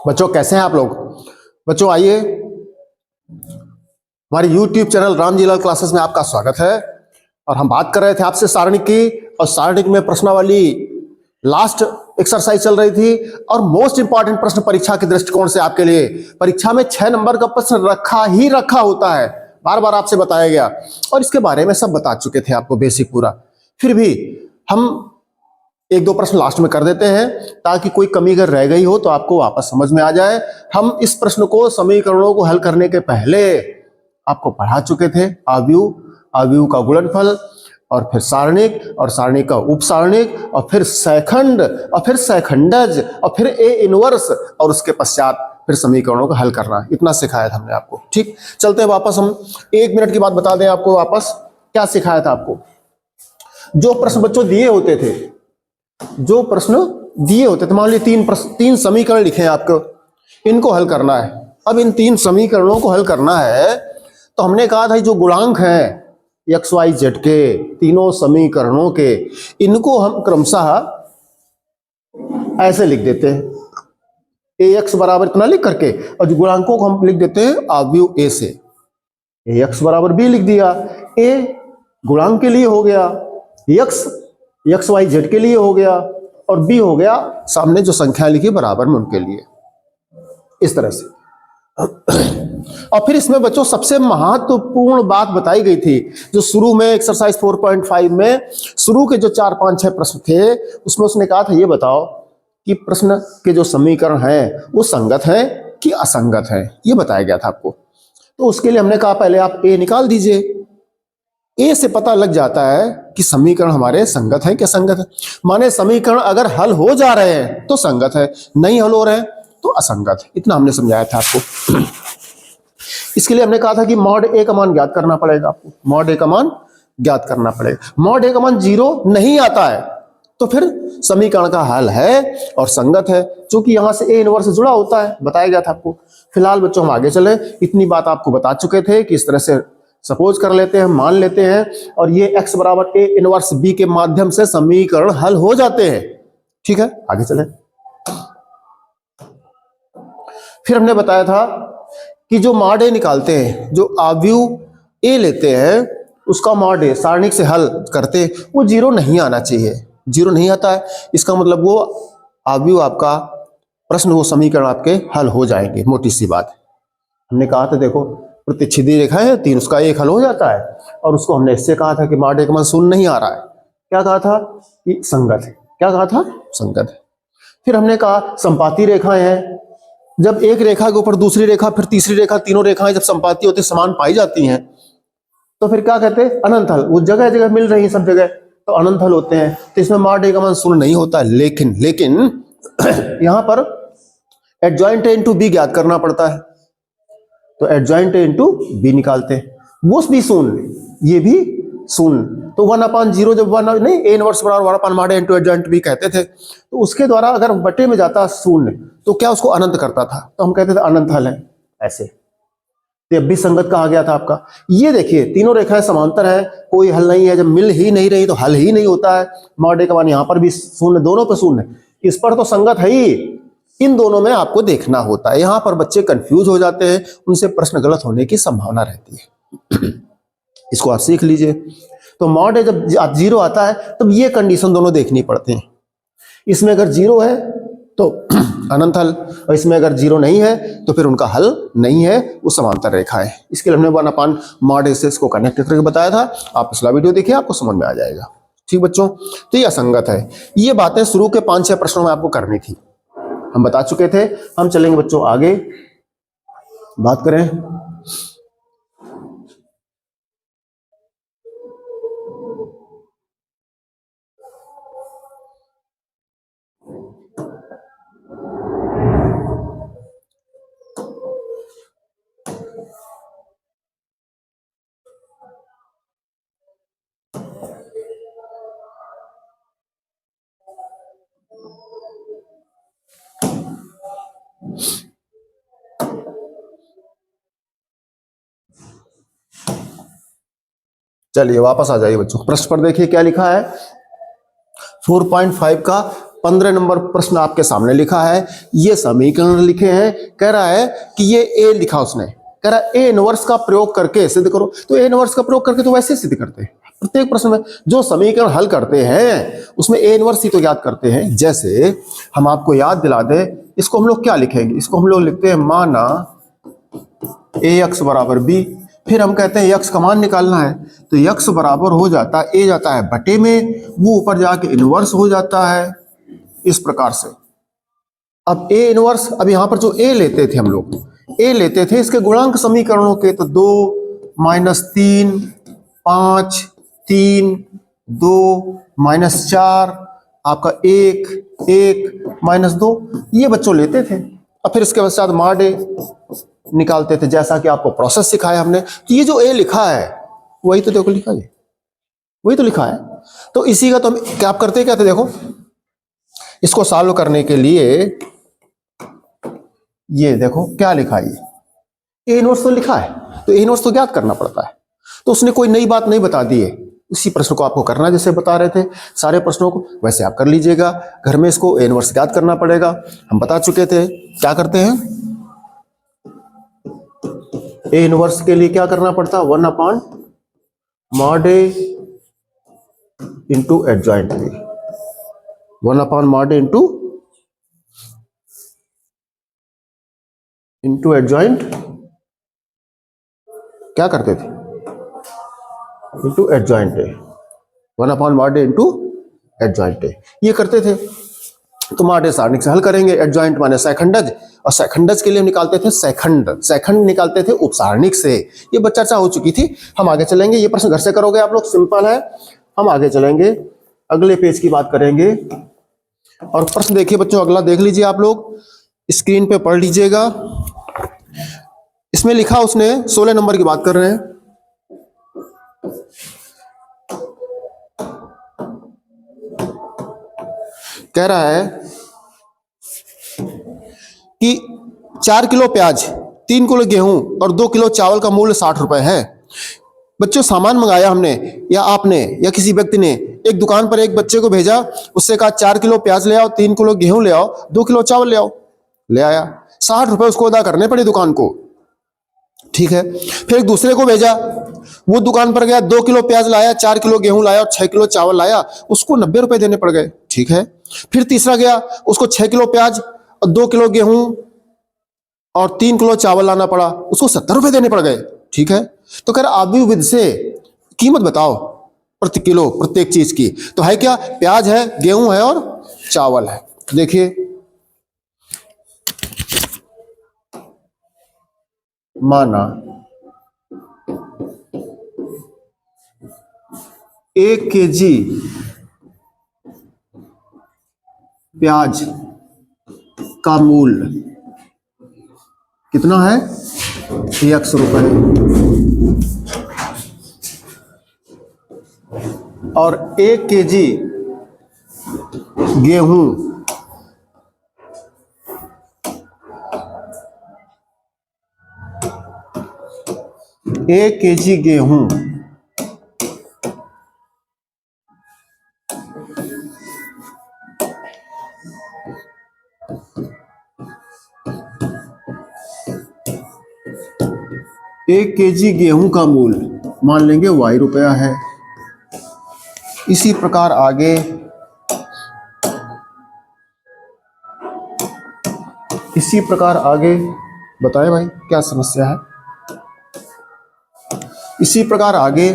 बच्चों कैसे हैं आप लोग? बच्चों आइए, हमारे YouTube चैनल रामजीलाल क्लासेस में आपका स्वागत है। और हम बात कर रहे थे आपसे सारणिक की, और सारणिक में प्रश्नावली लास्ट एक्सरसाइज चल रही थी। और मोस्ट इंपॉर्टेंट प्रश्न परीक्षा के दृष्टिकोण से आपके लिए, परीक्षा में 6 नंबर का प्रश्न रखा होता है, बार बार आपसे बताया गया, और इसके बारे में सब बता चुके थे आपको बेसिक पूरा। फिर भी हम एक दो प्रश्न लास्ट में कर देते हैं ताकि कोई कमी अगर रह गई हो तो आपको वापस समझ में आ जाए। हम इस प्रश्न को, समीकरणों को हल करने के पहले आपको पढ़ा चुके थे। आव्यूह का गुणनफल, और फिर सारणिक, और सारणिक का उपसारणिक, और फिर सैखंड, और फिर सैखंडज, और फिर ए इनवर्स, और उसके पश्चात फिर समीकरणों का हल करना। इतना सिखाया था हमने आपको। ठीक, चलते हैं वापस। हम 1 मिनट की बात बता दें आपको वापस क्या सिखाया था आपको। जो प्रश्न बच्चों दिए होते थे, मान लीजिए 3 समीकरण लिखे हैं आपको, इनको हल करना है। अब इन 3 समीकरणों को हल करना है तो हमने कहा था जो गुणांक हैं एक्स वाई जेड के, तीनों समीकरणों के, इनको हम क्रमशः ऐसे लिख देते हैं, ए एक्स बराबर इतना लिख करके, और जो गुणांकों को हम लिख देते हैं आव्यूह ए से। ए एक्स बराबर बी लिख दिया, ए गुणांक के लिए हो गया, एक्स वाई जेड के लिए हो गया, और बी हो गया सामने जो संख्या लिखी बराबर में उनके लिए, इस तरह से। और फिर इसमें बच्चों सबसे महत्वपूर्ण बात बताई गई थी, जो शुरू में एक्सरसाइज 4.5 में शुरू के जो 4, 5, 6 प्रश्न थे, उसमें उसने कहा था ये बताओ कि प्रश्न के जो समीकरण हैं वो संगत हैं कि असंगत हैं, ये बताया गया था आपको। तो उसके लिए हमने कहा पहले आप ए निकाल दीजिए। ए से पता लग जाता है कि समीकरण हमारे संगत हैं कि असंगत है। माने समीकरण अगर हल हो जा रहे हैं तो संगत है, नहीं हल हो रहे हैं तो असंगत है। इतना हमने समझाया था आपको। इसके लिए हमने कहा था कि मॉड ए का मान ज्ञात करना पड़ेगा आपको, मॉड ए का मान ज्ञात करना पड़ेगा। मॉड ए का मान 0 नहीं आता है तो फिर समीकरण का हल है और संगत है, क्योंकि यहां से ए इनवर्स जुड़ा होता है, बताया गया था आपको। फिलहाल बच्चों हम आगे चले, इतनी बात आपको बता चुके थे कि इस तरह से सपोज कर लेते हैं, मान लेते हैं, और ये x बराबर ए इनवर्स बी के माध्यम से समीकरण हल हो जाते हैं। ठीक है, आगे चले। फिर हमने बताया था कि जो मॉड ए निकालते हैं, जो आव्यूह ए लेते हैं, उसका मॉड ए सारणिक से हल करते हैं, वो 0 नहीं आना चाहिए। 0 नहीं आता है, इसका मतलब वो आव्यूह आपका प्रश्न, वो समीकरण आपके हल हो जाएंगे। मोटी सी बात हमने कहा था, देखो प्रतिच्छेदी रेखा है 3, उसका एक हल हो जाता है। और उसको हमने इससे कहा था कि मॉड ए का मान 0 नहीं आ रहा है, क्या कहा था कि संगत है। क्या कहा था? संगत है। फिर हमने कहा संपाती रेखाएं हैं, जब एक रेखा के ऊपर दूसरी रेखा, फिर तीसरी रेखा, तीनों रेखाएं जब संपाती होती, समान पाई जाती हैं, तो फिर क्या कहते हैं? अनंत हल। वो जगह जगह मिल रही है सब जगह, तो अनंत हल होते हैं। तो इसमें मॉड ए का मान 0 नहीं होता। लेकिन यहां पर एडजॉइंट ए इंटू बी ज्ञात करना पड़ता है, तो एडजॉइंट ए इंटू बी निकालते हैं, वो भी 0, ये भी 0। तो 1/0 जब 1 नहीं, ए इनवर्स बराबर 1 मॉड ए इंटू एडजॉइंट बी कहते थे, तो उसके द्वारा अगर बटे में जाता 0 तो क्या उसको अनंत करता था, तो हम कहते थे अनंत हल है। ऐसे तो अब भी संगत कहा गया था आपका। ये देखिए तीनों रेखाएं समांतर है, कोई हल नहीं है, जब मिल ही नहीं रही तो हल ही नहीं होता है। मॉड ए का मान यहां पर भी 0, दोनों पे 0 है, इस पर तो संगत है ही। इन दोनों में आपको देखना होता है। यहां पर बच्चे कंफ्यूज हो जाते हैं, उनसे प्रश्न गलत होने की संभावना रहती है। इसको आप सीख लीजिए। तो मॉड ए जब 0 आता है तब ये कंडीशन दोनों देखनी पड़ती है। इसमें अगर 0 है तो अनंत हल, और इसमें अगर 0 नहीं है तो फिर उनका हल नहीं है, वो समांतर रेखा है। इसके लिए हमने 1 मॉड ए से इसको कनेक्ट करके बताया था। आप पिछला वीडियो देखिए, आपको समझ में आ जाएगा। ठीक बच्चों, तो ये असंगत है। ये बातें शुरू के 5-6 प्रश्नों में आपको करनी थी, हम बता चुके थे। हम चलेंगे बच्चों आगे, बात करें। चलिए वापस आ जाइए बच्चों, प्रश्न पर देखिए क्या लिखा है। 4.5 का 15 नंबर प्रश्न आपके सामने लिखा है, ये समीकरण लिखे हैं। कह रहा है कि ये ए लिखा उसने, कह रहा है ए इनवर्स का प्रयोग करके सिद्ध करो। तो ए इनवर्स का प्रयोग करके तो वैसे सिद्ध करते हैं, प्रत्येक प्रश्न में जो समीकरण हल करते हैं उसमें ए इनवर्स ही तो याद करते हैं। जैसे हम आपको याद दिला दें, इसको हम लोग क्या लिखेंगे, इसको हम लोग लिखते हैं माना ए एक्स बराबर बी। फिर हम कहते हैं एक्स का मान निकालना है, तो एक्स बराबर हो जाता है ए जाता है बटे में, वो ऊपर जाके इनवर्स हो जाता है इस प्रकार से। अब ए इनवर्स, अब यहां पर जो ए लेते थे हम लोग, ए लेते थे इसके गुणांक समीकरणों के, तो 2 -3 5 3 2 -4 आपका 1 1 -2 ये बच्चों लेते थे। और फिर इसके पश्चात मॉड ए निकालते थे, जैसा कि आपको प्रोसेस सिखाया हमने। तो ये जो ए लिखा है वही तो देखो लिखा है, वही तो लिखा है। तो इसी का तो हम क्या आप करते क्या थे, देखो इसको सॉल्व करने के लिए ये देखो क्या लिखा है, ए इनवर्स तो लिखा है, तो ए इनवर्स तो ज्ञात करना पड़ता है। तो उसने कोई नई बात नहीं बता दी है, उसी प्रश्न को आपको करना जैसे बता रहे थे सारे प्रश्नों को वैसे आप कर लीजिएगा। घर में इसको ए इनवर्स ज्ञात करना पड़ेगा, हम बता चुके थे क्या करते हैं। ए इनवर्स के लिए क्या करना पड़ता है, 1/mod A into adjoint B, 1/mod A into adjoint, क्या करते थे, into adjoint A, 1/mod A into adjoint A ये करते थे। तो मॉड ए सारणिक से हल करेंगे, एडजॉइंट माने सैखंडज, और सैखंडज के लिए हम निकालते थे सैखंड, सैखंड निकालते थे उपसारणिक से। ये बच्चा चर्चा हो चुकी थी, हम आगे चलेंगे। ये प्रश्न घर से करोगे आप लोग, सिंपल है। हम आगे चलेंगे, अगले पेज की बात करेंगे। और प्रश्न देखिए बच्चों, अगला देख लीजिए आप लोग, स्क्रीन पे पढ़ लीजिएगा। इसमें लिखा उसने 16 नंबर की बात कर रहे हैं। कह रहा है कि 4 किलो प्याज, 3 किलो गेहूं और 2 किलो चावल का मूल्य 60 रुपए है। बच्चों सामान मंगाया हमने या आपने या किसी व्यक्ति ने एक दुकान पर एक बच्चे को भेजा, उससे कहा 4 किलो प्याज ले आओ, 3 किलो गेहूं ले आओ, 2 किलो चावल ले आओ, ले आया। 60 रुपए उसको अदा करने पड़े दुकान को, ठीक है। फिर एक दूसरे को भेजा, वो दुकान पर गया, 2 किलो प्याज लाया, 4 किलो गेहूं लाया और 6 किलो चावल लाया, उसको 90 रुपए देने पड़ गए, ठीक है। फिर तीसरा गया, उसको 6 किलो प्याज और 2 किलो गेहूं और 3 किलो चावल लाना पड़ा, उसको 70 रुपए देने पड़ गए, ठीक है। तो कह रहा आबू विध से कीमत बताओ प्रति किलो प्रत्येक चीज की। तो है क्या, प्याज है, गेहूं है और चावल है। देखिए माना 1 केजी प्याज का मूल्य कितना है, 100 रुपए, और 1 केजी गेहूं 1 केजी गेहूं 1 केजी गेहूं का मूल्य मान लेंगे y रुपया है। इसी प्रकार आगे बताएं भाई क्या समस्या है। इसी प्रकार आगे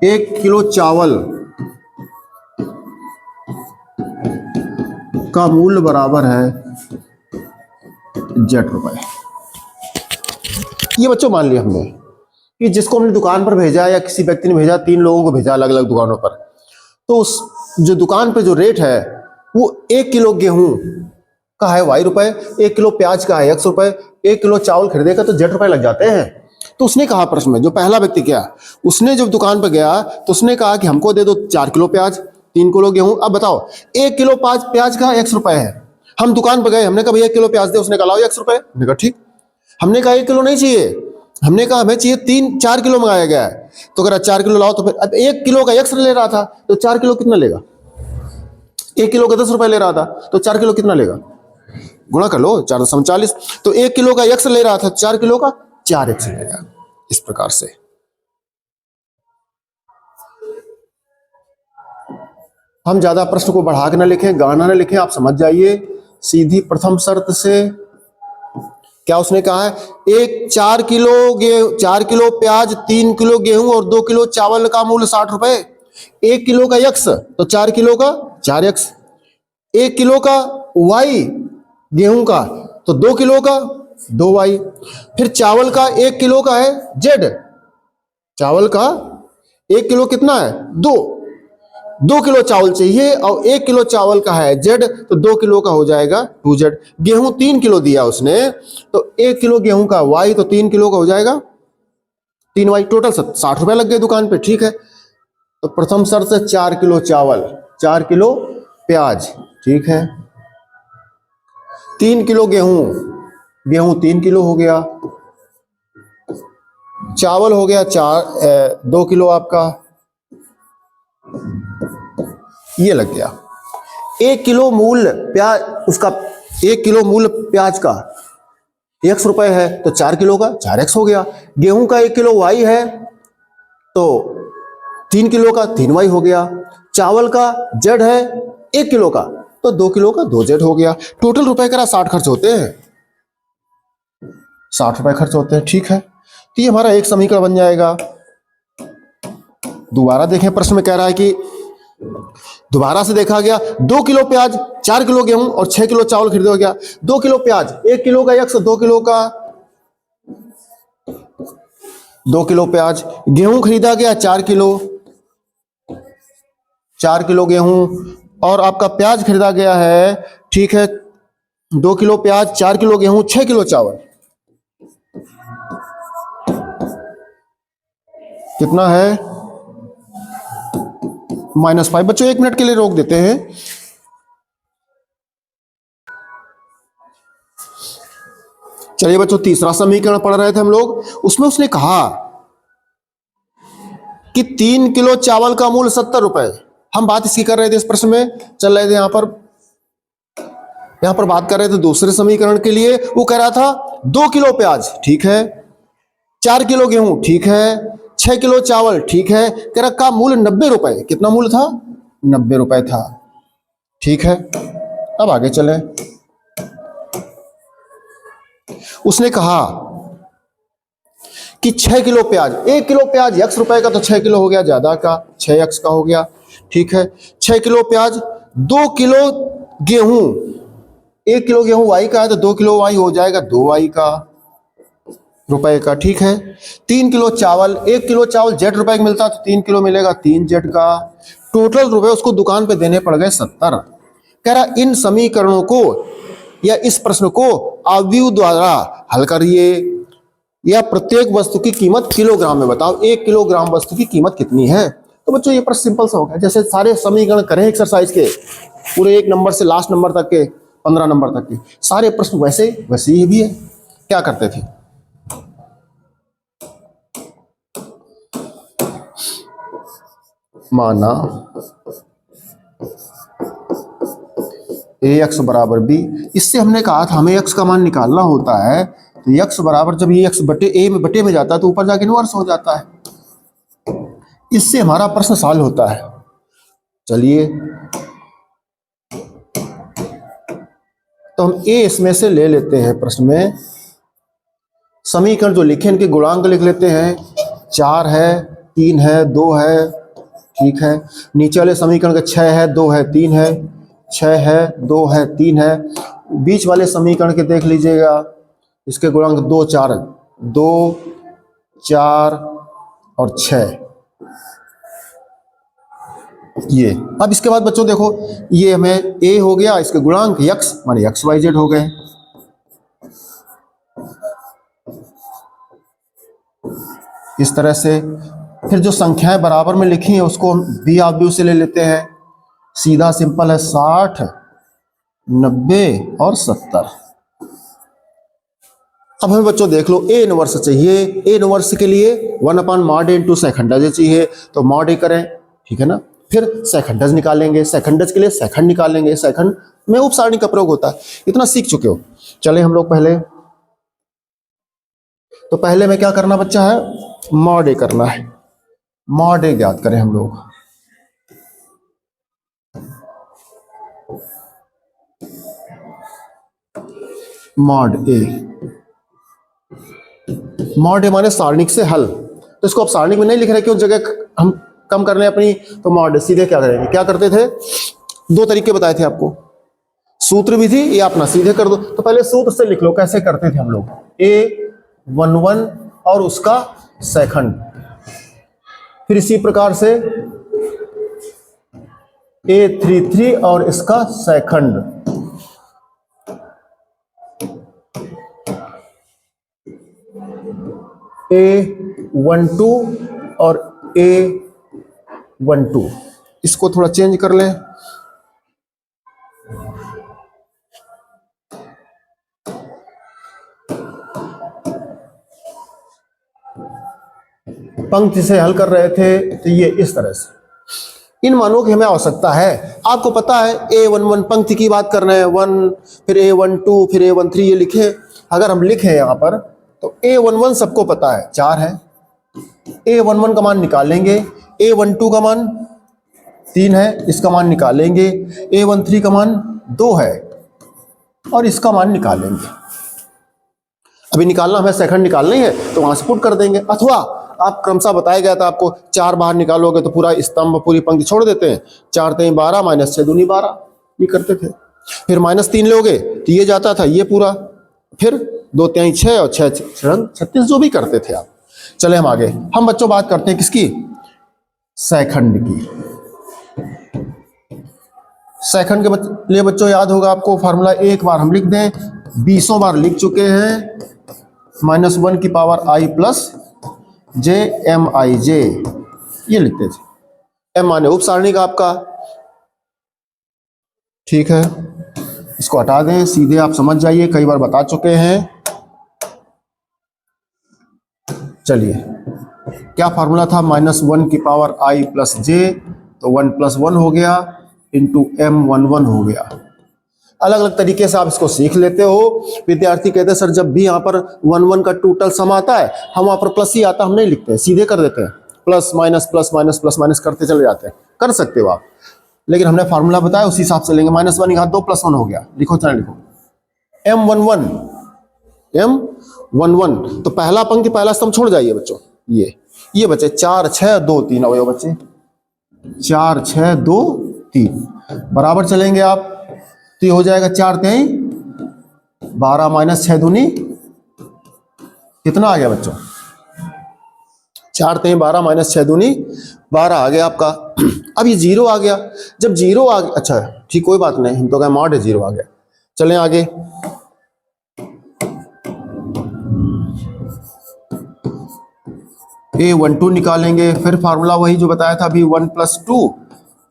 1 किलो चावल का मूल्य बराबर है Z रुपए। ये बच्चों मान लिया हमने कि जिसको हमने दुकान पर भेजा या किसी व्यक्ति ने भेजा, 3 लोगों को भेजा अलग अलग दुकानों पर, तो उस जो दुकान पे जो रेट है वो 1 किलो गेहूं का है y रुपए, 1 किलो प्याज का है x रुपए, 1 किलो चावल खरीदेगा तो Z रुपए लग जाते हैं। तो उसने कहा प्रश्न में, जो पहला व्यक्ति क्या, उसने जब दुकान पर गया तो उसने कहा कि हमको दे दो 4 किलो प्याज, 3 किलो गेहूं। अब बताओ 1 किलो प्याज का x रुपए है। हम दुकान पर गए, हमने कहा भैया 1 किलो प्याज दे, उसने कहा लाओ x रुपए। हमने कहा ठीक। हमने कहा 1 किलो नहीं चाहिए, हमने कहा हमें चाहिए 4 किलो मंगाया गया है। तो कह रहा 4 किलो लाओ। तो फिर अब 1 किलो का x ले रहा था, तो 4 किलो कितना लेगा, 1 किलो का 10 रुपए ले रहा था, तो 4 किलो कितना लेगा, गुणा कर लो, 440। तो 1 किलो का x ले रहा था, 4 किलो का 4x लेगा। इस प्रकार से हम ज्यादा प्रश्न को बढ़ा के ना लिखें, गाना ना लिखें, आप समझ जाइए। सीधी प्रथम शर्त से क्या उसने कहा है, 4 किलो गेहूं, 4 किलो प्याज, 3 किलो गेहूं और 2 किलो चावल का मूल्य 60 रुपए। 1 किलो का x तो 4 किलो का 4x, 1 किलो का y गेहूं का तो 2 किलो का 2y, फिर चावल का 1 किलो का है z, चावल का 1 किलो कितना है 2 किलो चावल चाहिए और 1 किलो चावल का है z, तो 2 किलो का हो जाएगा 2z। गेहूं 3 किलो दिया उसने, तो 1 किलो गेहूं का y तो 3 किलो का हो जाएगा 3y, टोटल 60 रुपए लग गए दुकान पे। ठीक है, तो प्रथम शर्त से 4 किलो चावल, 4 किलो प्याज, ठीक है, 3 किलो गेहूं, गेहूं 3 किलो हो गया, चावल हो गया 2 किलो आपका, ये लग गया। 1 किलो मूल्य प्याज उसका, 1 किलो मूल्य प्याज का x रुपए है, तो 4 किलो का 4x हो गया। गेहूं का 1 किलो y है, तो 3 किलो का 3y हो गया। चावल का z है 1 किलो का, तो 2 किलो का 2z हो गया। टोटल रुपए करा 60 खर्च होते हैं, 60 रुपए खर्च होते हैं। ठीक है, तो ये हमारा एक समीकरण बन जाएगा। दोबारा देखें, प्रश्न में कह रहा है कि दोबारा से देखा गया 2 किलो प्याज, 4 किलो गेहूं और 6 किलो चावल खरीदा गया। 2 किलो प्याज, 1 किलो का x, 2 किलो का 2 किलो प्याज, गेहूं खरीदा गया 4 किलो, 4 किलो गेहूं, और आपका प्याज खरीदा गया है, ठीक है, 2 किलो प्याज, 4 किलो गेहूं, 6 किलो चावल, कितना है -5। बच्चों 1 मिनट के लिए रोक देते हैं। चलिए बच्चों, तीसरा समीकरण पढ़ रहे थे हम लोग, उसमें उसने कहा कि 3 किलो चावल का मूल्य 70 रुपए। हम बात इसकी कर रहे थे, इस प्रश्न में चल रहे थे, यहां पर बात कर रहे थे दूसरे समीकरण के लिए। वो कह रहा था 2 किलो प्याज, ठीक है, 4 किलो गेहूं, ठीक है, 6 किलो चावल, ठीक है, कह रहा का मूल्य 90 रुपए। कितना मूल्य था, 90 रुपए था। ठीक है, अब आगे चलें। उसने कहा कि 6 किलो प्याज, 1 किलो प्याज x रुपए का, तो 6 किलो हो गया ज्यादा का, 6x का हो गया। ठीक है, 6 किलो प्याज, 2 किलो गेहूं, 1 किलो गेहूं y का है, तो 2 किलो y हो जाएगा 2y का रुपए का। ठीक है, 3 किलो चावल, 1 किलो चावल z रुपए का मिलता, तो 3 किलो मिलेगा 3z का। टोटल रुपए उसको दुकान पे देने पड़ गए 70। कह रहा इन समीकरणों को या इस प्रश्न को अवयव द्वारा हल करिए, या प्रत्येक वस्तु की कीमत किलोग्राम में बताओ, 1 किलोग्राम वस्तु की कीमत कितनी है। तो बच्चों ये प्रश्न सिंपल सा होगा, जैसे सारे समीकरण करें एक्सरसाइज के, पूरे 1 नंबर से लास्ट नंबर तक के, 15 नंबर तक के सारे प्रश्न वैसे ही भी है। क्या करते थे, माना ax बराबर b, इससे हमने कहा था हमें x का मान निकालना होता है, तो x बराबर, जब ये x बटे में जाता है तो ऊपर जाके इनवर्स हो जाता है। इससे हमारा प्रश्न सॉल्व होता है। चलिए, तो हम a इसमें से ले लेते हैं। प्रश्न में समीकरण जो लिखे इनके गुणांक लिख लेते हैं, 4 है, 3 है, 2 है, ठीक है। नीचे वाले समीकरण के 6 है, 2 है, 3 है, 6 है, 2 है, 3 है। बीच वाले समीकरण के देख लीजिएगा, इसके गुणांक 2, 4, 2, 4 और 6। ये अब इसके बाद बच्चों देखो, ये हमें a हो गया, इसके गुणांक x माने x y z हो गए। इस तरह से फिर जो संख्याएं बराबर में लिखी हैं उसको हम b आव्यूह से ले लेते हैं। सीधा सिंपल है, 60, 90 और 70। अब हमें बच्चों देख लो a इनवर्स चाहिए। a इनवर्स के लिए 1/mod a × सेकंड चाहिए, तो mod a करें, ठीक है ना। फिर सेकंडज निकालेंगे, सेकंडज के लिए सेकंड निकालेंगे, सेकंड में उप सारणी का प्रयोग होता है। इतना सीख चुके हो। चले हम लोग पहले, तो पहले में क्या करना बच्चा है, मॉड ए करना है। मॉड ए ज्ञात करें हम लोग। मॉड ए, मॉड ए माने सारणिक से हल। तो इसको अब सारणिक में नहीं लिख रहे, क्यों जगह हम कम करने अपनी, तो मॉड सीधे क्या करेंगे, क्या करते थे, दो तरीके बताए थे आपको, सूत्र विधि या अपना सीधे कर दो। तो पहले सूत्र से लिख लो, कैसे करते थे हम लोग, A11 और उसका सेकंड, फिर इसी प्रकार से A33 और इसका सेकंड, A12 और A12। इसको थोड़ा चेंज कर लें, पंक्ति से हल कर रहे थे तो ये इस तरह से। इन मानों की हमें आवश्यकता है। आपको पता है A11 पंक्ति की बात कर रहे हैं, 1, फिर A12, फिर A13 ये लिखे। अगर हम लिखे यहाँ पर तो A11 सबको पता है 4 है, A11 का मान निकालेंगे, A12 का मान 3 है, इसका मान निकालेंगे, A13 का मान 2 है और इसका मान निकालेंगे। अभी निकालना हमें सेकंड निकालनी है तो वहां से पुट कर देंगे, अथवा आप क्रमशः बताया गया था आपको 4 बाहर निकालोगे तो पूरा स्तंभ पूरी पंक्ति छोड़ देते हैं। 4 3 12 माइनस 6 दूनी 12 ये करते थे। फिर -3 लोगे तो ये जाता था ये पूरा, फिर 2 3 6 और 6 36 जो भी करते थे आप। चले हम आगे, हम बच्चों बात करते हैं किसकी, सेकंड की। सेकंड के लिए बच्चों याद होगा आपको फॉर्मूला, एक बार हम लिख दें, 20 बार लिख चुके हैं, -1 की power i plus j mij ये लिखते थे। m माने उप सारणी का आपका, ठीक है, इसको हटा दें, सीधे आप समझ जाइए, कई बार बता चुके हैं। चलिए क्या फार्मूला था, -1 की पावर i प्लस j, तो 1 + 1 हो गया इंटू m11 हो गया। अलग अलग तरीके से आप इसको सीख लेते हो। विद्यार्थी कहते हैं सर जब भी यहाँ पर 1 1 का टोटल सम आता है हम वहाँ पर प्लस ही आता, हम नहीं लिखते हैं, सीधे कर देते हैं, plus minus plus minus plus minus करते चले जाते हैं। कर सकते हो आप, लेकिन हमने फार्मूला बताया उसी हिसाब से लेंगे। -1 की घात 2 + 1 हो गया, लिखो चाहे लिखो, m11 तो पहला पंक्ति पहला स्तंभ छोड़ जाइए बच्चों, ये बचे 4 6 2 3 अवयव बचे, 4 6 2 3 बराबर चलेंगे आप, तो ये हो जाएगा 4 3 12 माइनस 6 दूनी कितना आ गया बच्चों, 4 3 12 माइनस 6 दूनी 12 आ गया आपका। अब ये 0 आ गया, जब 0 आ गया, अच्छा ठीक कोई बात नहीं, हम तो कहें मॉड है 0 आ गया। चलें आगे, A12 निकालेंगे, फिर फार्मूला वही जो बताया था अभी, 1 + 2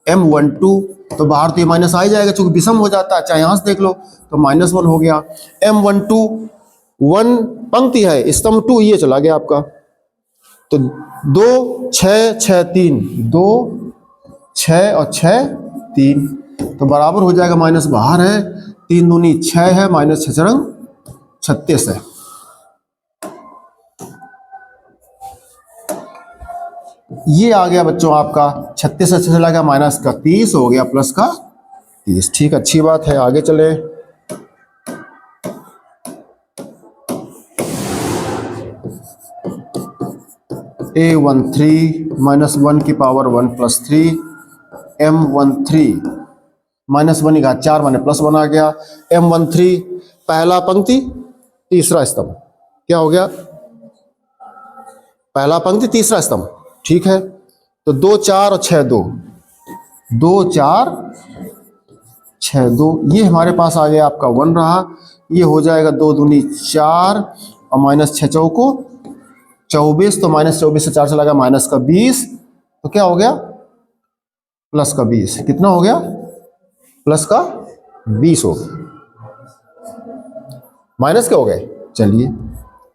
m12, तो बाहर तो ये माइनस आ ही जाएगा क्योंकि विषम हो जाता है, चाहे यहां से देख लो, तो -1 हो गया। m12 1 पंक्ति है, स्तंभ 2 ये चला गया आपका, तो 2 6 6 3 2 6 और 6 3, तो बराबर हो जाएगा, माइनस बाहर है, 3 दूनी 6 है, -6 रंग 36 है। ये आ गया बच्चों आपका 36 से चला गया माइनस का 30 हो गया प्लस का 30, ठीक अच्छी बात है। आगे चले, A13 -1 की पावर 1 + 3 m13 -1 की घात 4 माने +1 आ गया। m13 पहला पंक्ति तीसरा स्तंभ, क्या हो गया, पहला पंक्ति तीसरा स्तंभ, ठीक है, तो 2 4 और 6 2 2 4 6 2 ये हमारे पास आ गया आपका 1 रहा, ये हो जाएगा 2 दूनी 4 और -6 चौको 24, तो -24 से 4 चला गया माइनस का 20, तो क्या हो गया प्लस का 20, कितना हो गया प्लस का 20 हो गया, माइनस क्या हो गए, चलिए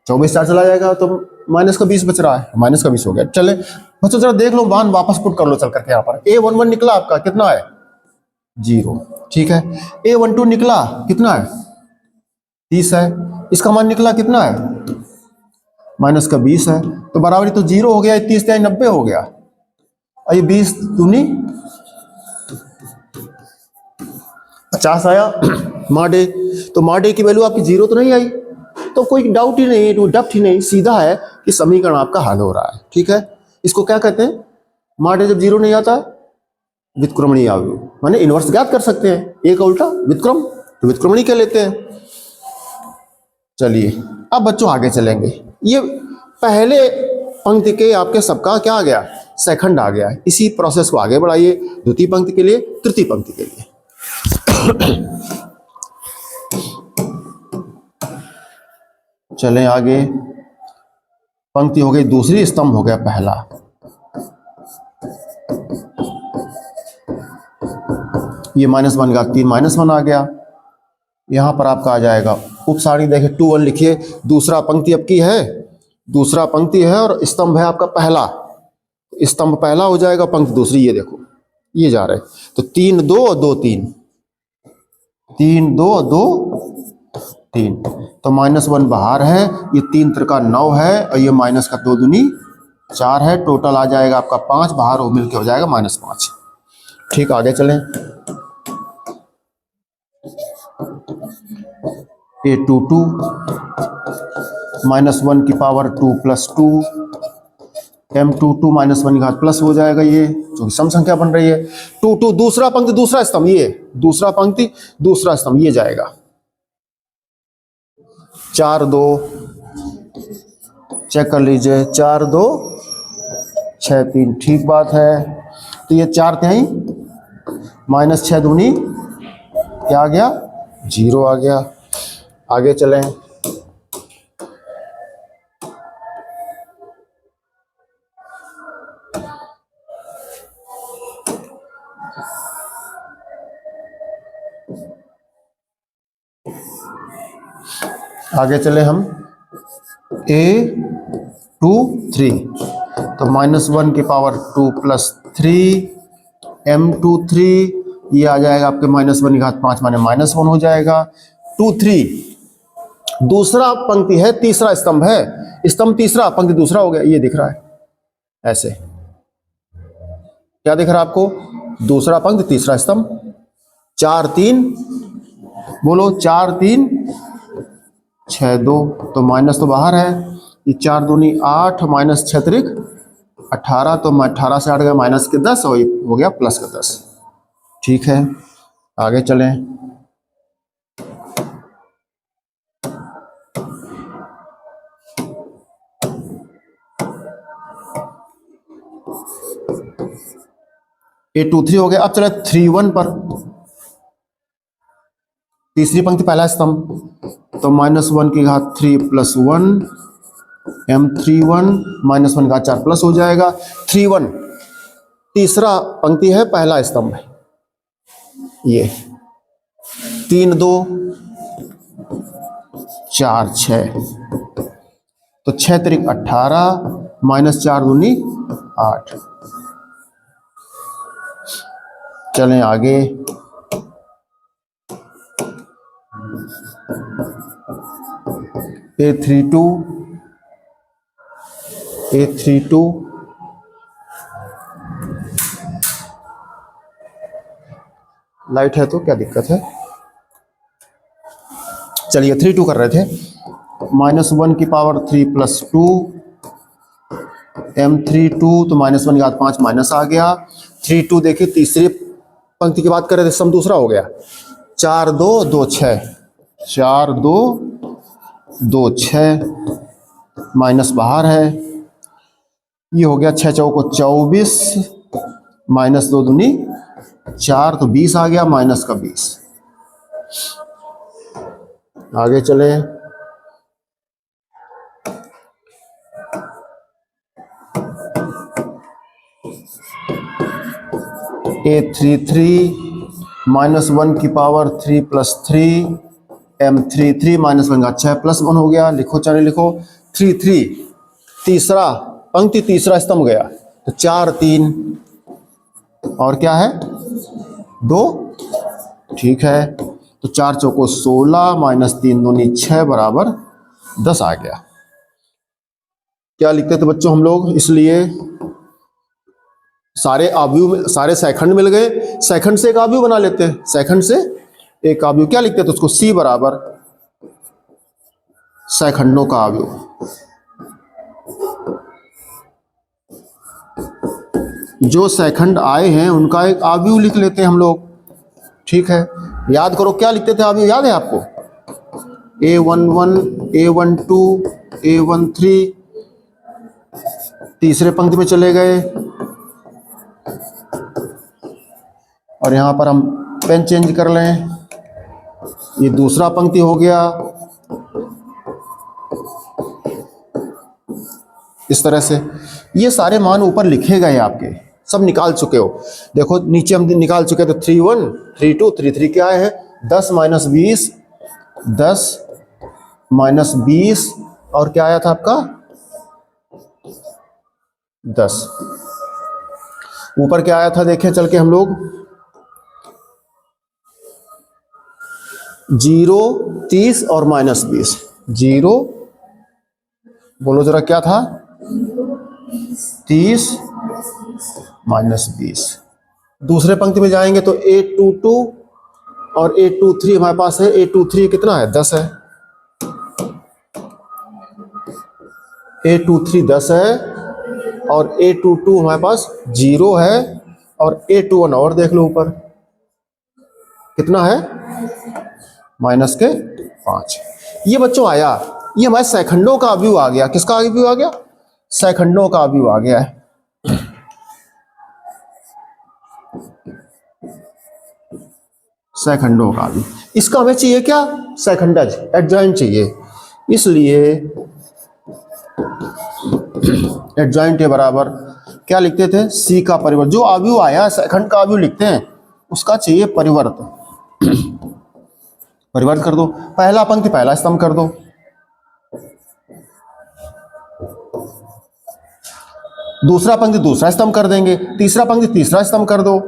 24 4 चला जाएगा तो माइनस का 20 बच रहा है, माइनस का 20 हो गया। चले बच्चों जरा देख लो, मान वापस पुट कर लो चल करके यहाँ पर। A11 निकला आपका कितना है 0, ठीक है। A12 निकला कितना है 30 है। इसका मान निकला कितना है माइनस का 20 है। तो बराबरी तो 0 हो गया, 30 या 90 हो गया। और ये 20 दूनी 50 आया माडे। तो माडे की वैल्यू आपकी 0 तो नहीं आई, तो कोई डाउट ही नहीं, कोई डप्ट ही नहीं, सीधा है कि समीकरण आपका हल हो रहा है, ठीक है। इसको क्या कहते हैं, माडे जब 0 नहीं आता व्युत्क्रमणीय अवयव, माने इनवर्स ज्ञात कर सकते हैं, एक उल्टा व्युत्क्रम, तो व्युत्क्रमणीय कह लेते हैं। चलिए अब बच्चों आगे चलेंगे। ये पहले पंक्ति के आपके सबका क्या आ गया, सेकंड आ गया। इसी प्रोसेस को आगे बढ़ाइए द्वितीय पंक्ति के लिए, तृतीय पंक्ति के लिए। चलें आगे। पंक्ति हो गई दूसरी, स्तंभ हो गया पहला। ये -1 का 3 -1 आ गया। यहां पर आपका आ जाएगा उप सारणी, देखिए 2 1 लिखिए। दूसरा पंक्ति आपकी है, दूसरा पंक्ति है और स्तंभ है आपका पहला। स्तंभ पहला हो जाएगा, पंक्ति दूसरी। ये देखो ये जा रहे, तो 3 2 और 2 3, 3 2 2 3, तो -1 बाहर है। ये 3 त्रिका 9 है और ये माइनस का 2 दूनी 4 है। टोटल आ जाएगा आपका 5, बाहर वो मिलके हो जाएगा -5। ठीक, आगे चलें। A22 -1 की पावर 2 + 2, M22 -1 की घात प्लस हो जाएगा, ये जो सम संख्या बन रही है। 2 2 दूसरा पंक्ति दूसरा स्तंभ, ये दूसरा पंक्ति दूसरा स्तंभ, ये जाएगा 4 2, चेक कर लीजिए, 4 2 6 3, ठीक बात है। तो ये 4 तिहाई -6 दूनी क्या आ गया 0 आ गया। आगे चलें। आगे चले हम A23, तो -1 की पावर 2 + 3, M23 ये आ जाएगा आपके -1 की घात 5 माने -1 हो जाएगा। 2 3 दूसरा पंक्ति है, तीसरा स्तंभ है, स्तंभ तीसरा पंक्ति दूसरा हो गया, ये दिख रहा है ऐसे। क्या दिख रहा है आपको, दूसरा पंक्ति तीसरा स्तंभ। 4 3 बोलो, 4 3 6 2, तो माइनस तो बाहर है, ये 4 दूनी 8 -6 त्रिक 18, तो 18 से 8 गया माइनस के 10 और हो गया प्लस का 10। ठीक है, आगे चलें। A23 हो गया। अब चले 3 1 पर, तीसरी पंक्ति पहला स्तंभ, तो -1 की घात 3 + 1, M31 -1 की घात 4 प्लस हो जाएगा। 3 1 तीसरा पंक्ति है, पहला स्तंभ है, ये 3 2 4 6, तो 6 त्रिक 18 -4 दूनी 8। चलें आगे। A32 लाइट है तो क्या दिक्कत है। चलिए 32 कर रहे थे। -1 की पावर 3 + 2, M32 तो -1 की घात 5 माइनस आ गया। 32 देखिए तीसरी पंक्ति की बात कर रहे थे, सम दूसरा हो गया। 4 2 2 6, 4 2 2 6, माइनस बाहर है, ये हो गया 6 चौको 24, -2 दूनी 4, तो 20 आ गया, माइनस का 20। आगे चले। A33 -1 की पावर 3 + 3, M33 -1 का 6 + 1 हो गया। लिखो, चाहे लिखो। 3 3 तीसरा पंक्ति तीसरा स्तंभ गया, तो 4 3 और क्या है 2, ठीक है। तो 4 चौको 16 माइनस 3 दूनी 6 बराबर 10 आ गया। क्या लिखते थे बच्चों हम लोग, इसलिए सारे आव्यूह सारे सेकंड मिल गए, सेकंड से एक आव्यूह बना लेते हैं, सेकंड से एक आव्यूह क्या लिखते थे उसको, C बराबर सेकंडों का आव्यूह। जो सेकंड आए हैं उनका एक आव्यूह लिख लेते हैं हम लोग, ठीक है। याद करो क्या लिखते थे आव्यूह, याद है आपको, A11 A12 A13, तीसरे पंक्ति में चले गए और यहां पर हम पेन चेंज कर लें, ये दूसरा पंक्ति हो गया। इस तरह से ये सारे मान ऊपर लिखे गए आपके, सब निकाल चुके हो। देखो नीचे हम निकाल चुके थे 31 32 33 क्या है 10 माइनस 20 10 माइनस 20 और क्या आया था आपका 10। ऊपर क्या आया था देखें चल के हम लोग 0 30 और माइनस 20, 0 बोलो जरा क्या था 30 माइनस 20। दूसरे पंक्ति में जाएंगे तो A22 और A23 हमारे पास है, A23 कितना है 10 है, A23 10 है और A22 हमारे पास 0 है और A21 और देख लो ऊपर कितना है माइनस के 5। ये बच्चों आया, ये हमारे सेकंडों का आव्यूह आ गया। किसका आव्यूह आ गया, सेकंडों का आव्यूह आ गया है। सेकंडों का आव्यूह, इसका हमें चाहिए क्या सेकंडज एडजॉइंट चाहिए, इसलिए एडजॉइंट के बराबर क्या लिखते थे C का परिवर्त, जो आव्यूह आया सेकंड का आव्यूह लिखते हैं उसका चाहिए परिवर्त। परिवर्त कर दो, पहला पंक्ति पहला स्तंभ कर दो, दूसरा पंक्ति दूसरा स्तंभ कर देंगे, तीसरा पंक्ति तीसरा स्तंभ कर दो।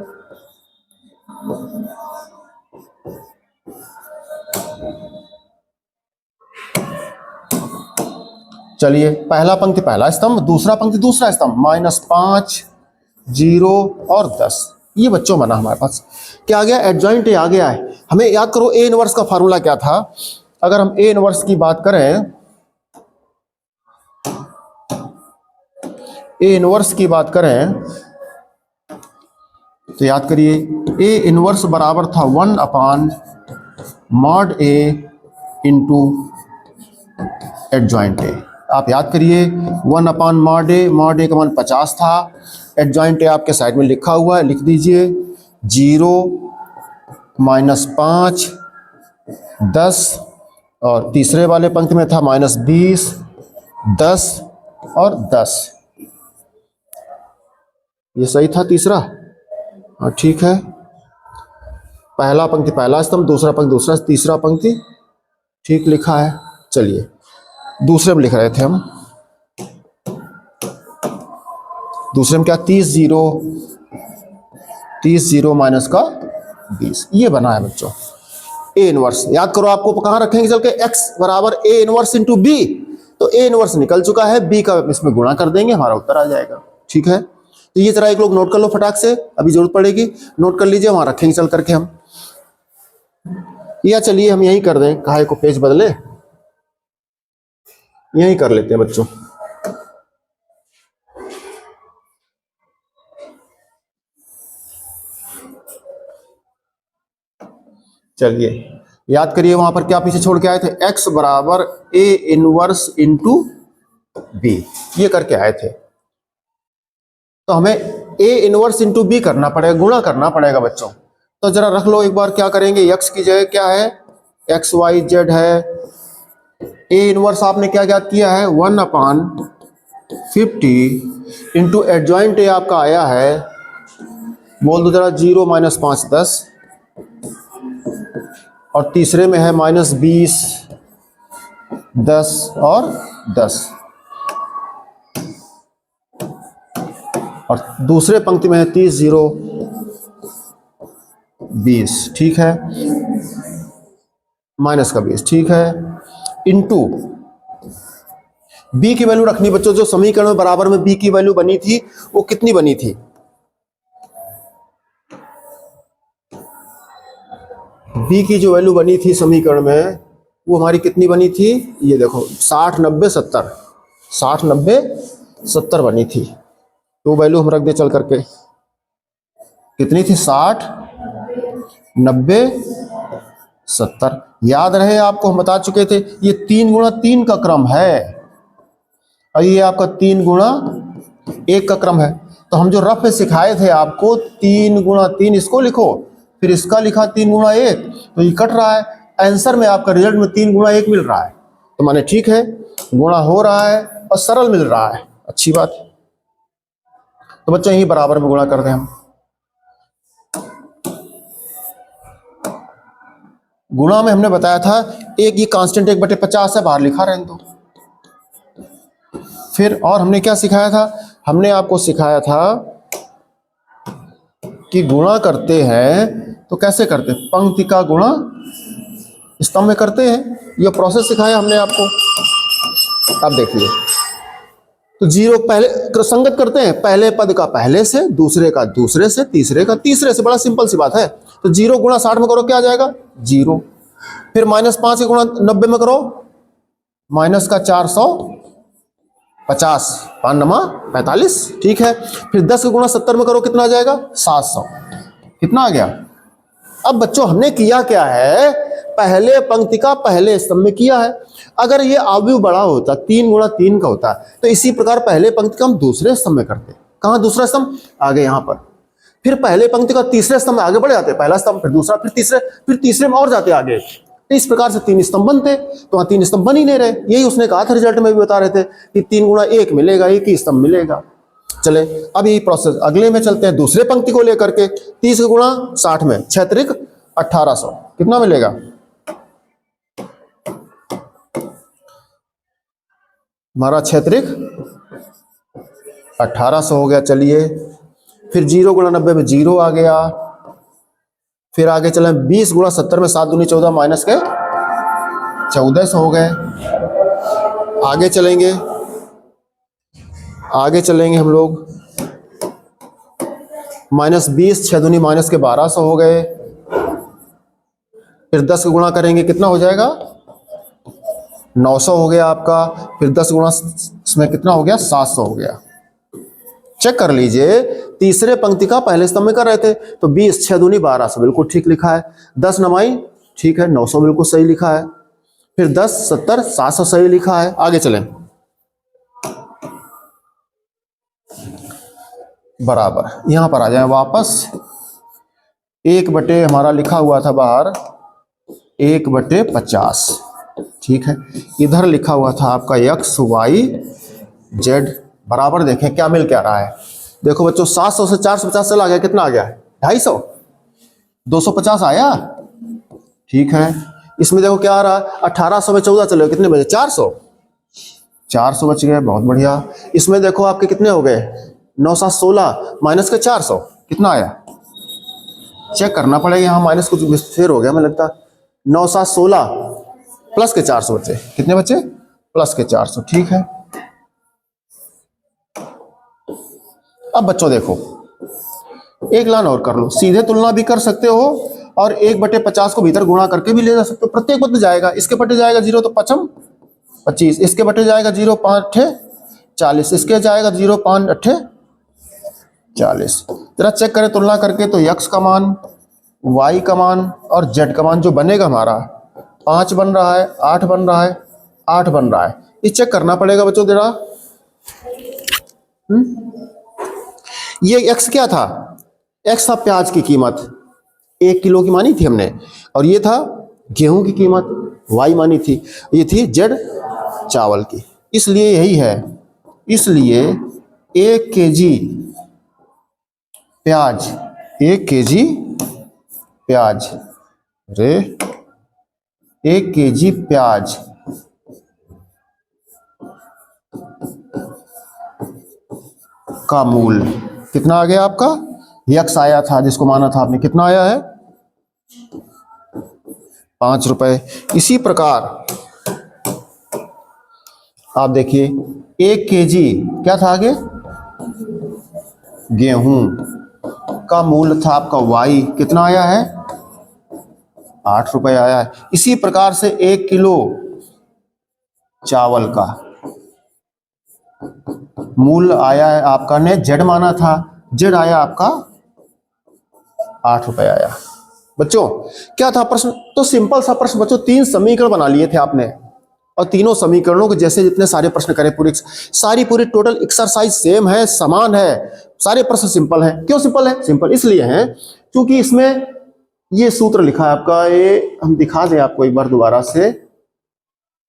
चलिए पहला पंक्ति पहला स्तंभ, दूसरा पंक्ति दूसरा स्तंभ, -5 0 और 10। ये बच्चों बना हमारे पास क्या आ गया एडजॉइंट आ गया है। हमें याद करो A इनवर्स का फार्मूला क्या था, अगर हम A इनवर्स की बात करें, A इनवर्स की बात करें तो याद करिए A इनवर्स बराबर था 1/mod A into adjoint A। आप याद करिए 1/mod A का मान 50 था, एडजॉइंट A आपके साइड में लिखा हुआ है, लिख दीजिए 0 -5 10 और तीसरे वाले पंक्ति में था -20 10 और 10। ये सही था तीसरा, हाँ ठीक है। पहला पंक्ति पहला स्तंभ, दूसरा पंक्ति दूसरा, तीसरा पंक्ति ठीक लिखा है। चलिए दूसरे में लिख रहे थे हम, दूसरे में क्या 30 0 माइनस का 20, ये बना है बच्चों A इनवर्स। याद करो आपको कहां रखेंगे चल के x बराबर A इनवर्स इंटू B, तो A इनवर्स निकल चुका है, B का इसमें गुणा कर देंगे हमारा उत्तर आ जाएगा, ठीक है। तो ये जरा एक लोग नोट कर लो फटाक से, अभी जरूरत पड़ेगी, नोट कर लीजिए, वहां रखेंगे चल करके हम, या चलिए हम यही कर दें, काहे को पेज बदले, यही कर लेते हैं बच्चों। चलिए याद करिए वहां पर क्या पीछे छोड़ के आए थे, x बराबर A इनवर्स इंटू B, ये करके आए थे। तो हमें A इनवर्स इंटू B करना पड़ेगा, गुणा करना पड़ेगा बच्चों। तो जरा रख लो एक बार, क्या करेंगे, x की जगह क्या है x y z है, A इनवर्स आपने क्या ज्ञात किया है 1/50 इंटू एडजॉइंट A आपका आया है, बोल दो जरा 0 -5 10 और तीसरे में है -20 10 और 10। और दूसरे पंक्ति में है 30 0 20, ठीक है, माइनस का 20, ठीक है, इनटू बी की वैल्यू रखनी बच्चों। जो समीकरण में बराबर में बी की वैल्यू बनी थी वो कितनी बनी थी? बी की जो वैल्यू बनी थी समीकरण में वो हमारी कितनी बनी थी? ये देखो 60 90 70, 60 90 70 बनी थी। तो वैल्यू हम रख दे चल करके, कितनी थी? 60 90 70। याद रहे आपको हम बता चुके थे ये 3 गुणा 3 का क्रम है और ये आपका 3 गुणा 1 का क्रम है। तो हम जो रफ में सिखाए थे आपको 3 गुणा 3, इसको लिखो, फिर इसका लिखा 3 गुणा 1, तो ये कट रहा है। आंसर में आपका रिजल्ट में 3 गुणा 1 मिल रहा है, तो माने ठीक है, गुणा हो रहा है और सरल मिल रहा है, अच्छी बात है। तो बच्चों यही बराबर में गुणा कर दें हम। गुणा में हमने बताया था एक ये कांस्टेंट 1/50 है, बाहर लिखा रहने दो। फिर और हमने क्या सिखाया था? हमने आपको सिखाया था कि गुणा करते हैं तो कैसे करते हैं? पंक्ति का गुणा स्तंभ में करते हैं, यह प्रोसेस सिखाया हमने आपको। अब देखिए, तो जीरो पहले संगत करते हैं, पहले पद का पहले से, दूसरे का दूसरे से, तीसरे का तीसरे से, बड़ा सिंपल सी बात है। तो 0 गुणा 60 में करो क्या आ जाएगा? 0। फिर -5 के गुणा 90 में करो, माइनस का 450, 5 नमा 45, ठीक है। फिर 10 के गुणा 70 में करो, कितना आ जाएगा? 700। कितना आ गया? अब बच्चों हमने किया क्या है? पहले पंक्ति का पहले स्तंभ में किया है। अगर ये अवयव बड़ा होता, 3 गुणा 3 का होता, तो इसी प्रकार पहले पंक्ति का हम दूसरे स्तंभ में करते। कहां दूसरा स्तंभ? आगे यहां पर। फिर पहले पंक्ति का तीसरे स्तंभ में आगे बढ़ जाते, पहला स्तंभ, फिर दूसरा, फिर तीसरे में और जाते आगे। इस प्रकार से 3 स्तंभ बनते। तो वहां 3 स्तंभ बन ही नहीं रहे। यही उसने कहा था, रिजल्ट में भी बता रहे थे कि 3 गुणा 1 मिलेगा, 1 ही स्तंभ मिलेगा। चले अब यही प्रोसेस अगले में चलते हैं, दूसरे पंक्ति को लेकर के। 30 गुणा 60 में 6 त्रिक 1800, कितना मिलेगा? हमारा 6 त्रिक 1800 हो गया। चलिए फिर 0 गुणा 90 में 0 आ गया। फिर आगे चले 20 गुणा 70 में 7 दूनी 14, माइनस के 1400 हो गए। आगे चलेंगे, आगे चलेंगे हम लोग, -20 6 दूनी माइनस के 1200 हो गए। फिर 10 का गुणा करेंगे, कितना हो जाएगा? 900 हो गया आपका। फिर 10 गुणा इसमें कितना हो गया? 700 हो गया। चेक कर लीजिए, तीसरे पंक्ति का पहले स्तंभ में कर रहे थे, तो 20 6 दूनी 1200 बिल्कुल ठीक लिखा है। 10 नमाई ठीक है, 900 बिल्कुल सही लिखा है। फिर 10 70 700 सही लिखा है। आगे चलें, बराबर यहां पर आ जाए वापस। 1 बटे हमारा लिखा हुआ था बाहर 1/50, ठीक है। इधर लिखा हुआ था आपका x y z, बराबर देखें क्या मिल क्या रहा है। देखो बच्चों, 700 से 450 चला गया, कितना आ गया? 250। 250 आया, ठीक है। इसमें देखो क्या आ रहा है? 1800 में 14 चले, कितने बचे? 400। 400 बच गए, बहुत बढ़िया। इसमें देखो आपके कितने हो गए? 9 7 16 माइनस के 400, कितना आया? चेक करना पड़ेगा, यहाँ माइनस कुछ फेर हो गया मैं लगता। 9 7 16 प्लस के 400 बचे, कितने बचे? प्लस के 400, ठीक है। अब बच्चों देखो, एक लाइन और कर लो, सीधे तुलना भी कर सकते हो और 1/50 को भीतर गुणा करके भी ले जा सकते हो। प्रत्येक पद जाएगा, इसके बटे जाएगा 0 तो 5 25, इसके बटे जाएगा 0 5 40, इसके जाएगा 0 5 40। जरा चेक करें तुलना करके, तो x का मान, y का मान और z का मान जो बनेगा हमारा 5 बन रहा है, 8 बन रहा है, 8 बन रहा है। ये चेक करना पड़ेगा बच्चों जरा। ये x क्या था? x था प्याज की कीमत, 1 किलो की मानी थी हमने, और ये था गेहूं की कीमत, y मानी थी। ये थी z चावल की। इसलिए यही है, इसलिए 1 kg प्याज, 1 kg प्याज, रे 1 kg प्याज का मूल कितना आ गया आपका, यक्स आया था जिसको माना था आपने, कितना आया है 5 रुपए। इसी प्रकार आप देखिए 1 केजी क्या था आगे, गेहूं का मूल्य था आपका वाई, कितना आया है 8 रुपए आया है। इसी प्रकार से 1 किलो चावल का मूल्य आया है आपका, ने जेड माना था, जेड आया आपका 8 रुपए आया। बच्चों क्या था प्रश्न, तो सिंपल सा प्रश्न बच्चों, 3 समीकरण बना लिए थे आपने और तीनों समीकरणों के जैसे जितने सारे प्रश्न करे पूरी टोटल एक्सरसाइज सेम है, समान है, सारे प्रश्न सिंपल हैं। क्यों सिंपल है, सिंपल इसलिए है क्योंकि इसमें ये सूत्र लिखा है आपका, ये हम दिखा दें आपको एक बार दोबारा से,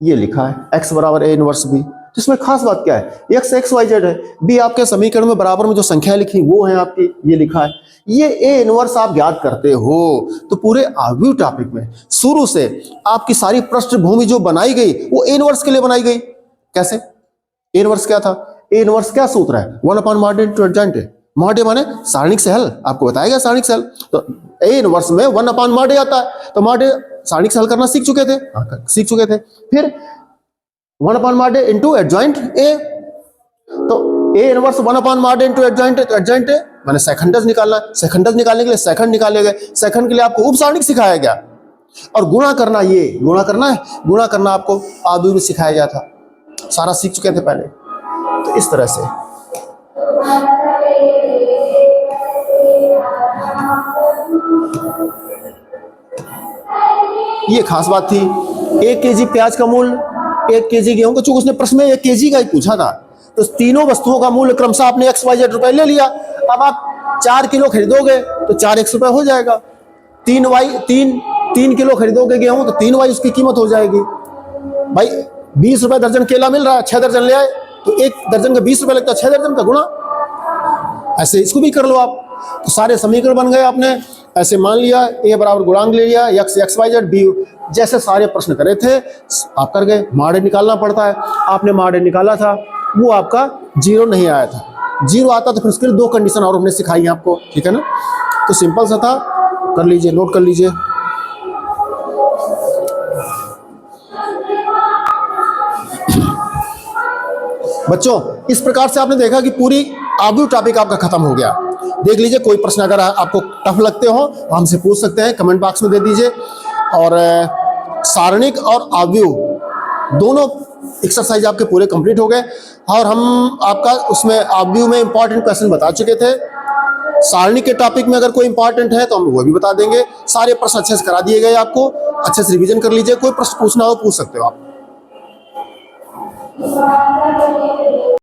ये लिखा है x बराबर a इनवर्स b। तो इसमें खास बात क्या है, x x y z है, b आपके समीकरण में बराबर में जो संख्या लिखी वो है आपकी, ये लिखा है, ये a इनवर्स आप ज्ञात करते हो तो पूरे आव्यूह टॉपिक में शुरू से आपकी सारी पृष्ठभूमि जो बनाई गई वो a इनवर्स के लिए बनाई गई। कैसे, a इनवर्स क्या था, a इनवर्स क्या सूत्र है, 1/mod into adjoint। mod माने सारणिक से हल, आपको बताया गया सारणिक से हल, तो a इनवर्स में 1/mod आता है, तो mod सारणिक से हल करना सीख चुके थे, सीख चुके थे। फिर 1/mod into adjoint a, तो a inverse 1/mod into adjoint, तो adjoint मैंने सेकंडस निकालना, सेकंडस निकालने के लिए सेकंड निकाले गए, सेकंड के लिए आपको उप सारणिक सिखाया गया, और गुणा करना, ये गुणा करना है, गुणा करना आपको आव्यूह में सिखाया गया था, सारा सीख चुके थे पहले। तो इस तरह से ये खास बात थी। 1 केजी प्याज का मूल्य, 1 केजी गेहूं का, चूंकि उसने प्रश्न में 1 केजी का ही पूछा था, तो तीनों वस्तुओं का मूल्य क्रमशः आपने एक्स वाई जेड रुपए ले लिया। अब आप 4 किलो खरीदोगे तो 4 एक्स रुपए हो जाएगा, 3 किलो खरीदोगे गेहूं तो 3 वाई उसकी कीमत हो जाएगी। भाई 20 रुपए दर्जन केला मिल रहा है, 6 दर्जन ले आए तो 1 दर्जन का 20 रुपए लगता है, 6 दर्जन का गुणा, ऐसे इसको भी कर लो आप। तो सारे समीकरण बन गए, आपने ऐसे मान लिया, a बराबर गुणांक ले लिया, x y z b, जैसे सारे प्रश्न करे थे आप कर गए। माडे निकालना पड़ता है, आपने माडे निकाला था, वो आपका 0 नहीं आया था, 0 आता तो फिर उसके लिए 2 कंडीशन और हमने सिखाई आपको, ठीक है ना। तो सिंपल सा था, कर लीजिए, नोट कर लीजिए। बच्चों इस प्रकार से आपने देखा कि पूरी आव्यूह टॉपिक आपका खत्म हो गया। देख लीजिए, कोई प्रश्न अगर आपको टफ लगते हो हमसे पूछ सकते हैं, कमेंट बॉक्स में दे दीजिए। और सारणिक और आव्यूह दोनों एक्सरसाइज आपके पूरे कंप्लीट हो गए, और हम आपका उसमें आव्यूह में इंपॉर्टेंट क्वेश्चन बता चुके थे। सारणिक के टॉपिक में अगर कोई इंपॉर्टेंट है तो हम वो भी बता देंगे। सारे प्रश्न अच्छे से करा दिए गए आपको, अच्छे से रिवीजन कर लीजिए, कोई प्रश्न पूछना हो पूछ सकते हो आप।